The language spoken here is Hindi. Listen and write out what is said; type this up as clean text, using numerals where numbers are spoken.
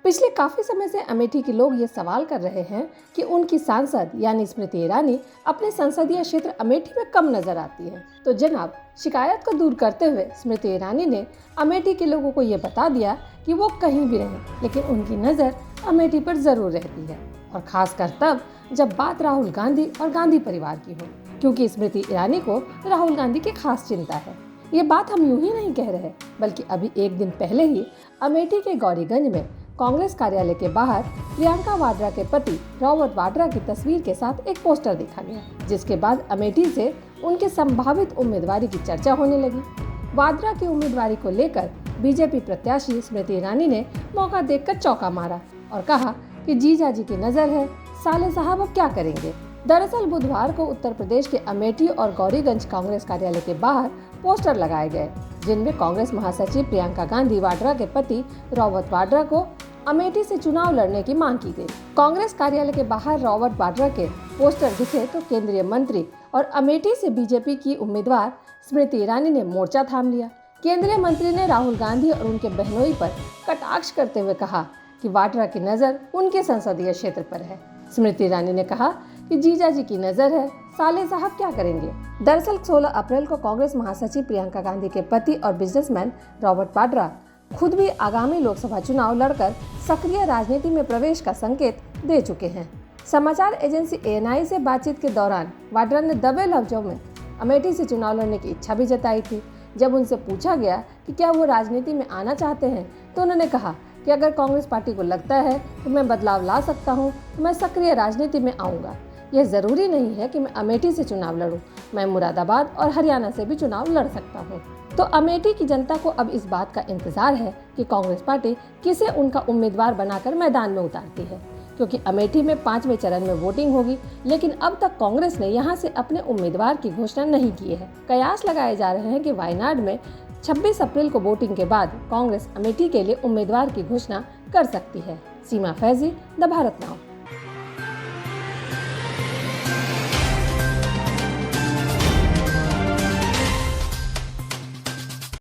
पिछले काफी समय से अमेठी के लोग ये सवाल कर रहे हैं कि उनकी सांसद यानी स्मृति ईरानी अपने संसदीय क्षेत्र अमेठी में कम नजर आती है। तो जनाब, शिकायत को दूर करते हुए स्मृति ईरानी ने अमेठी के लोगों को ये बता दिया कि वो कहीं भी रहें, लेकिन उनकी नजर अमेठी पर जरूर रहती है, और खासकर तब जब बात राहुल गांधी और गांधी परिवार की हो, क्योंकि स्मृति ईरानी को राहुल गांधी की खास चिंता है। ये बात हम यूं ही नहीं कह रहे, बल्कि अभी एक दिन पहले ही अमेठी के गौरीगंज में कांग्रेस कार्यालय के बाहर प्रियंका वाड्रा के पति रॉबर्ट वाड्रा की तस्वीर के साथ एक पोस्टर देखा गया, जिसके बाद अमेठी से उनके संभावित उम्मीदवारी की चर्चा होने लगी। वाड्रा की उम्मीदवारी को लेकर बीजेपी प्रत्याशी स्मृति ईरानी ने मौका देखकर चौका मारा और कहा कि जीजा जी की नजर है, साले साहब अब क्या करेंगे। दरअसल बुधवार को उत्तर प्रदेश के अमेठी और गौरीगंज कांग्रेस कार्यालय के बाहर पोस्टर लगाए गए, जिनमें कांग्रेस महासचिव प्रियंका गांधी वाड्रा के पति रॉबर्ट वाड्रा को अमेठी से चुनाव लड़ने की मांग की गई। कांग्रेस कार्यालय के बाहर रॉबर्ट वाड्रा के पोस्टर दिखे तो केंद्रीय मंत्री और अमेठी से बीजेपी की उम्मीदवार स्मृति ईरानी ने मोर्चा थाम लिया। केंद्रीय मंत्री ने राहुल गांधी और उनके बहनोई पर कटाक्ष करते हुए कहा कि वाड्रा की नजर उनके संसदीय क्षेत्र पर है। स्मृति ईरानी ने कहा कि जीजा जी की नजर है, साले साहब क्या करेंगे। दरअसल 16 अप्रैल को कांग्रेस महासचिव प्रियंका गांधी के पति और बिजनेसमैन रॉबर्ट वाड्रा खुद भी आगामी लोकसभा चुनाव लड़कर सक्रिय राजनीति में प्रवेश का संकेत दे चुके हैं। समाचार एजेंसी ANI से बातचीत के दौरान वाड्रा ने दबे लफ्जों में अमेठी से चुनाव लड़ने की इच्छा भी जताई थी। जब उनसे पूछा गया कि क्या वो राजनीति में आना चाहते हैं, तो उन्होंने कहा कि अगर कांग्रेस पार्टी को लगता है कि मैं बदलाव ला सकता हूँ तो मैं सक्रिय राजनीति में आऊँगा। यह जरूरी नहीं है कि मैं अमेठी से चुनाव लड़ूं, मैं मुरादाबाद और हरियाणा से भी चुनाव लड़ सकता हूं। तो अमेठी की जनता को अब इस बात का इंतजार है कि कांग्रेस पार्टी किसे उनका उम्मीदवार बनाकर मैदान में उतारती है, क्योंकि अमेठी में 5वें चरण में वोटिंग होगी, लेकिन अब तक कांग्रेस ने यहां से अपने उम्मीदवार की घोषणा नहीं की है। कयास लगाए जा रहे हैं कि वायनाड में 26 अप्रैल को वोटिंग के बाद कांग्रेस अमेठी के लिए उम्मीदवार की घोषणा कर सकती है। सीमा फैजी, द भारत नाउ।